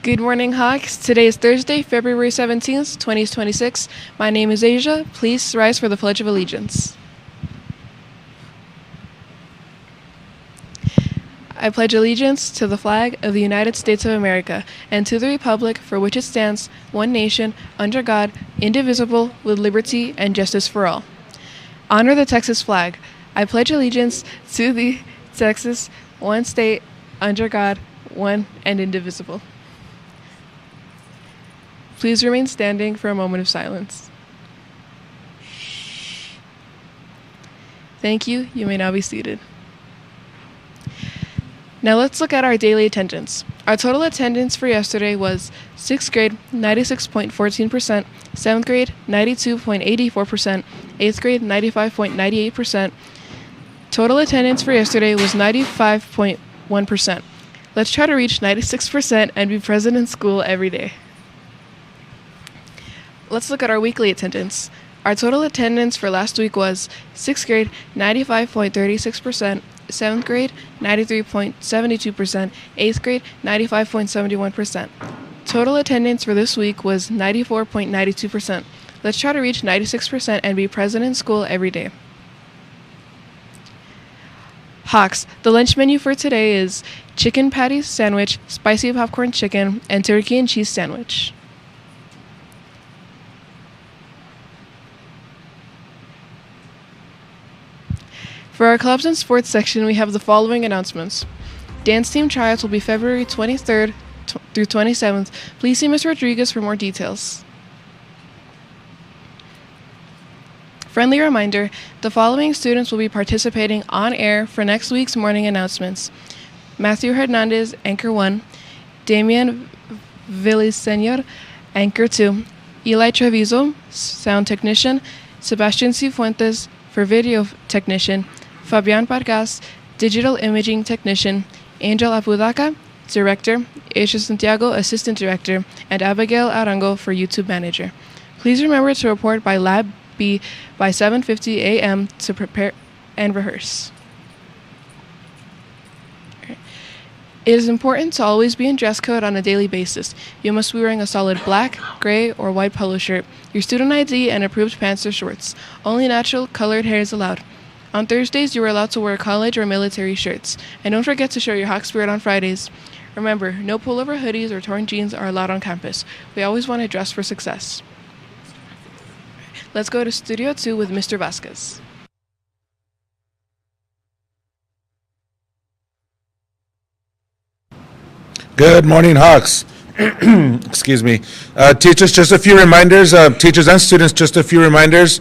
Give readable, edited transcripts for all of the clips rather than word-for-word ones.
Good morning, Hawks. Today is Thursday, February 17th, 2026. My name is Asia. Please rise for the Pledge of Allegiance. I pledge allegiance to the flag of the United States of America and to the republic for which it stands, one nation, under God, indivisible, with liberty and justice for all. Honor the Texas flag. I pledge allegiance to the Texas, one state, under God, one and indivisible. Please remain standing for a moment of silence. Thank you. You may now be seated. Now let's look at our daily attendance. Our total attendance for yesterday was 6th grade, 96.14%, 7th grade, 92.84%, 8th grade, 95.98%. Total attendance for yesterday was 95.1%. Let's try to reach 96% and be present in school every day. Let's look at our weekly attendance. Our total attendance for last week was 6th grade, 95.36%, 7th grade, 93.72%, 8th grade, 95.71%. Total attendance for this week was 94.92%. Let's try to reach 96% and be present in school every day. Hawks, the lunch menu for today is chicken patties sandwich, spicy popcorn chicken, and turkey and cheese sandwich. For our clubs and sports section, we have the following announcements. Dance team tryouts will be February 23rd through 27th. Please see Ms. Rodriguez for more details. Friendly reminder, the following students will be participating on air for next week's morning announcements. Matthew Hernandez, Anchor 1, Damian Villaseñor, Anchor 2, Eli Treviso, Sound Technician, Sebastian Cifuentes for Video Technician, Fabian Vargas, Digital Imaging Technician, Angel Apodaca, Director, Aisha Santiago, Assistant Director, and Abigail Arango for YouTube Manager. Please remember to report by Lab B by 7:50 a.m. to prepare and rehearse. It is important to always be in dress code on a daily basis. You must be wearing a solid black, gray, or white polo shirt, your student ID, and approved pants or shorts. Only natural colored hair is allowed. On Thursdays, you are allowed to wear college or military shirts. And don't forget to show your Hawk spirit on Fridays. Remember, no pullover hoodies or torn jeans are allowed on campus. We always want to dress for success. Let's go to Studio 2 with Mr. Vasquez. Good morning, Hawks. Excuse me. Teachers, just a few reminders. Teachers and students, just a few reminders.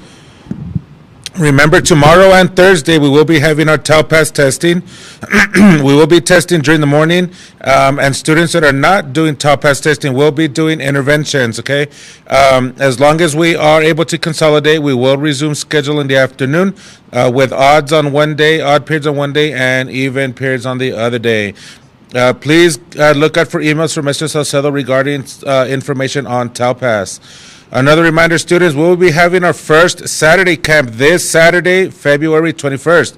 Remember, tomorrow and Thursday, we will be having our TALPAS testing. We will be testing during the morning, and students that are not doing TALPAS testing will be doing interventions, okay? As long as we are able to consolidate, we will resume schedule in the afternoon with odds on one day, odd periods on one day, and even periods on the other day. Please look out for emails from Mr. Salcedo regarding information on TALPAS. Another reminder, students, we will be having our first Saturday camp this Saturday, February 21st.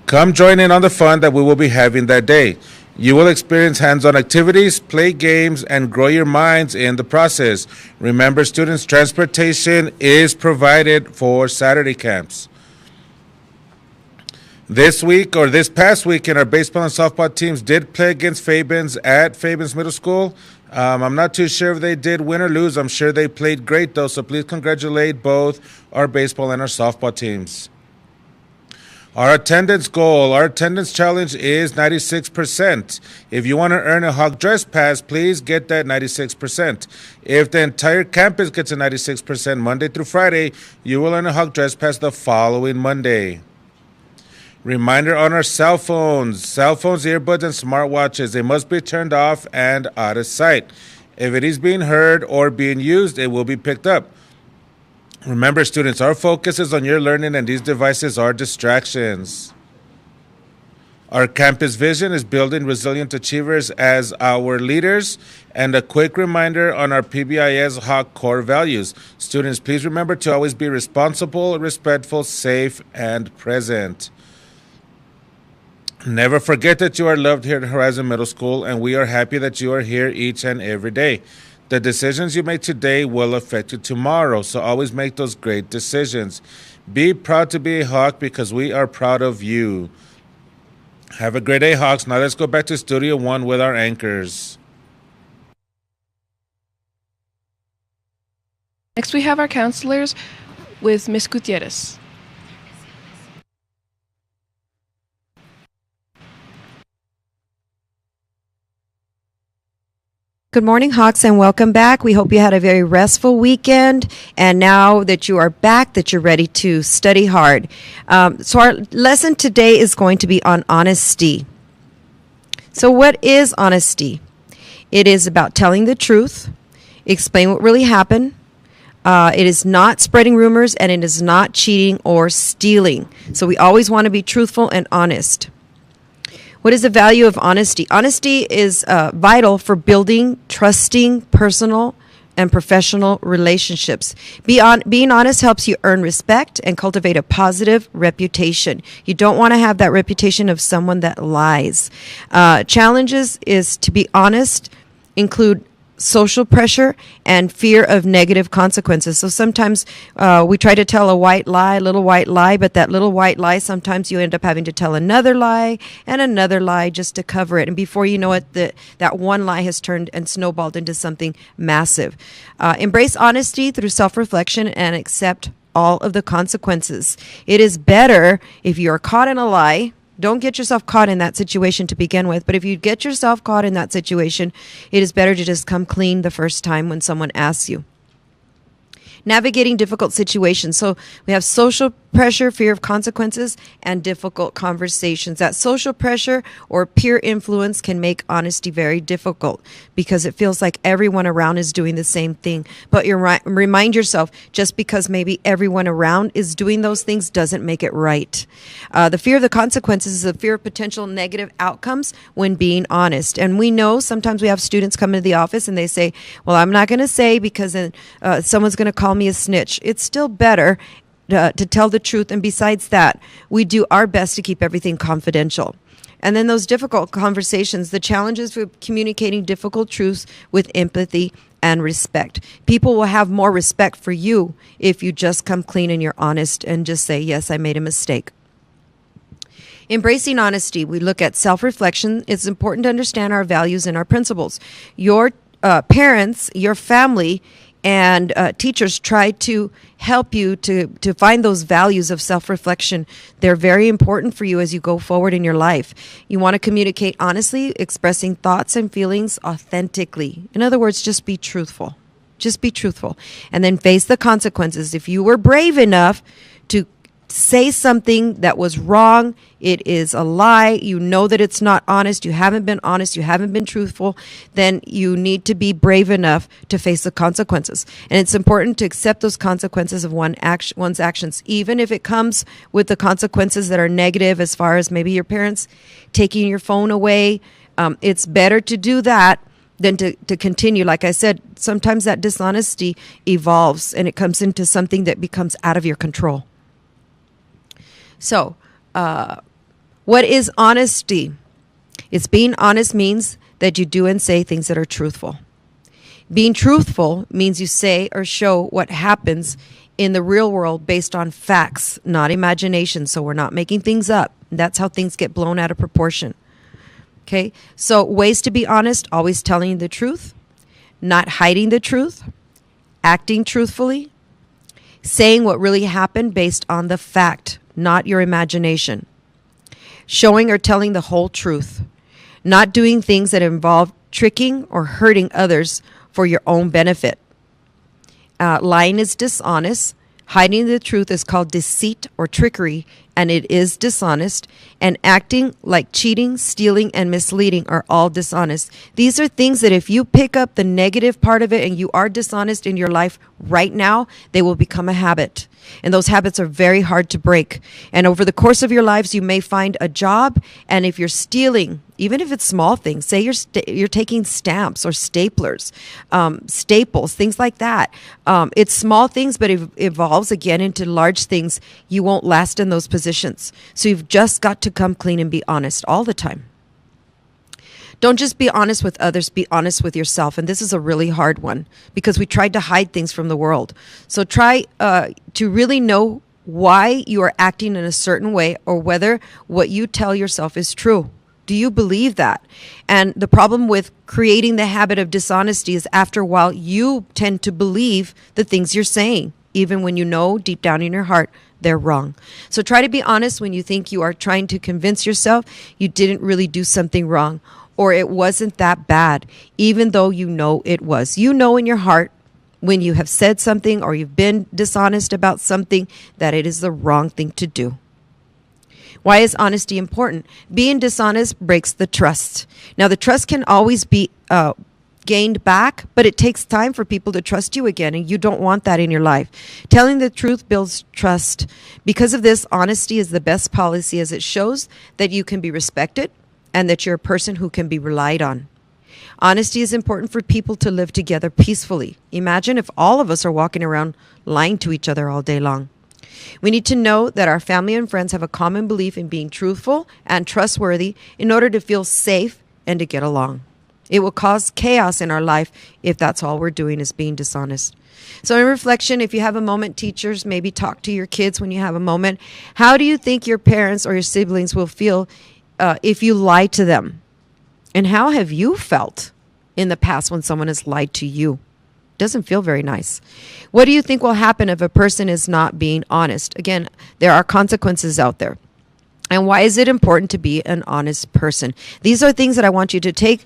Come join in on the fun that we will be having that day. You will experience hands-on activities, play games, and grow your minds in the process. Remember, students, transportation is provided for Saturday camps. This week, or this past weekend, our baseball and softball teams did play against Fabens at Fabens Middle School. I'm not too sure if they did win or lose. I'm sure they played great, though, so please congratulate both our baseball and our softball teams. Our attendance goal, our attendance challenge is 96%. If you want to earn a Hawk Dress Pass, please get that 96%. If the entire campus gets a 96% Monday through Friday, you will earn a Hawk Dress Pass the following Monday. Reminder on our cell phones, earbuds, and smartwatches. They must be turned off and out of sight. If it is being heard or being used, it will be picked up. Remember, students, our focus is on your learning, and these devices are distractions. Our campus vision is building resilient achievers as our leaders. And a quick reminder on our PBIS Hawk core values. Students, please remember to always be responsible, respectful, safe, and present. Never forget that you are loved here at Horizon Middle School, and we are happy that you are here each and every day. The decisions you make today will affect you tomorrow, so always make those great decisions. Be proud to be a Hawk because we are proud of you. Have a great day, Hawks. Now let's go back to Studio 1 with our anchors. Next, we have our counselors with Ms. Gutierrez. Good morning, Hawks, and welcome back. We hope you had a very restful weekend, and now that you are back, that you're ready to study hard. So our lesson today is going to be on honesty. So what is honesty? It is about telling the truth, explain what really happened. It is not spreading rumors, and it is not cheating or stealing. So we always want to be truthful and honest. What is the value of honesty? Honesty is vital for building trusting personal and professional relationships. Being honest helps you earn respect and cultivate a positive reputation. You don't want to have that reputation of someone that lies. Challenges is to be honest include social pressure and fear of negative consequences. So sometimes we try to tell a little white lie, but that little white lie, sometimes you end up having to tell another lie and another lie just to cover it. And before you know it, that one lie has turned and snowballed into something massive. Embrace honesty through self-reflection and accept all of the consequences. It is better if you are caught in a lie. Don't get yourself caught in that situation to begin with. But if you get yourself caught in that situation, it is better to just come clean the first time when someone asks you. Navigating difficult situations. So we have social pressure, fear of consequences, and difficult conversations. That social pressure or peer influence can make honesty very difficult because it feels like everyone around is doing the same thing. But you remind yourself, just because maybe everyone around is doing those things doesn't make it right. The fear of the consequences is the fear of potential negative outcomes when being honest. And we know sometimes we have students come into the office and they say, well, I'm not going to say because then someone's going to call me a snitch. It's still better to tell the truth. And besides that, we do our best to keep everything confidential. And then those difficult conversations, the challenges with communicating difficult truths with empathy and respect. People will have more respect for you if you just come clean and you're honest and just say, yes, I made a mistake. Embracing honesty, we look at self-reflection. It's important to understand our values and our principles. Your parents, your family, and teachers try to help you to find those values of self-reflection. They're very important for you as you go forward in your life. You want to communicate honestly, expressing thoughts and feelings authentically. In other words, just be truthful. Just be truthful. And then face the consequences. If you were brave enough to say something that was wrong, it is a lie, you know that it's not honest, you haven't been honest, you haven't been truthful, then you need to be brave enough to face the consequences. And it's important to accept those consequences of one's actions, even if it comes with the consequences that are negative, as far as maybe your parents taking your phone away. It's better to do that than to continue. Like I said, sometimes that dishonesty evolves and it comes into something that becomes out of your control. So, what is honesty? It's being honest means that you do and say things that are truthful. Being truthful means you say or show what happens in the real world based on facts, not imagination. So we're not making things up. That's how things get blown out of proportion. Okay, so ways to be honest: always telling the truth, not hiding the truth, acting truthfully, saying what really happened based on the fact, not your imagination. Showing or telling the whole truth. Not doing things that involve tricking or hurting others for your own benefit. Lying is dishonest. Hiding the truth is called deceit or trickery, and it is dishonest. And acting like cheating, stealing, and misleading are all dishonest. These are things that if you pick up the negative part of it and you are dishonest in your life right now, they will become a habit. And those habits are very hard to break. And over the course of your lives, you may find a job. And if you're stealing, even if it's small things, say you're taking stamps or staplers, staples, things like that. It's small things, but it evolves again into large things. You won't last in those positions. So you've just got to come clean and be honest all the time. Don't just be honest with others, be honest with yourself. And this is a really hard one because we tried to hide things from the world. So try to really know why you are acting in a certain way or whether what you tell yourself is true. Do you believe that? And the problem with creating the habit of dishonesty is after a while, you tend to believe the things you're saying, even when you know deep down in your heart they're wrong. So try to be honest when you think you are trying to convince yourself you didn't really do something wrong, or it wasn't that bad, even though you know it was. You know in your heart when you have said something or you've been dishonest about something that it is the wrong thing to do. Why is honesty important? Being dishonest breaks the trust. Now, the trust can always be gained back, but it takes time for people to trust you again, and you don't want that in your life. Telling the truth builds trust. Because of this, honesty is the best policy as it shows that you can be respected and that you're a person who can be relied on. Honesty is important for people to live together peacefully. Imagine if all of us are walking around lying to each other all day long. We need to know that our family and friends have a common belief in being truthful and trustworthy in order to feel safe and to get along. It will cause chaos in our life if that's all we're doing is being dishonest. So in reflection, if you have a moment, teachers, maybe talk to your kids when you have a moment. How do you think your parents or your siblings will feel if you lie to them? And how have you felt in the past when someone has lied to you? Doesn't feel very nice. What do you think will happen if a person is not being honest? Again, there are consequences out there. And why is it important to be an honest person? These are things that I want you to take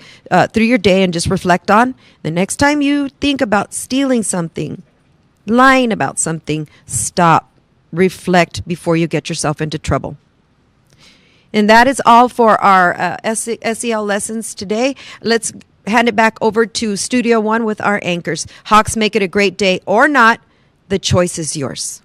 through your day and just reflect on. The next time you think about stealing something, lying about something, stop. Reflect before you get yourself into trouble. And that is all for our SEL lessons today. Let's hand it back over to Studio One with our anchors. Hawks, make it a great day or not. The choice is yours.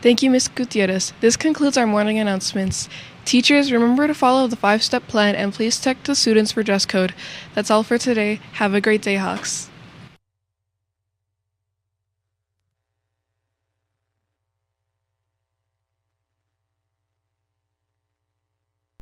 Thank you, Ms. Gutierrez. This concludes our morning announcements. Teachers, remember to follow the 5-step plan and please check the students for dress code. That's all for today. Have a great day, Hawks.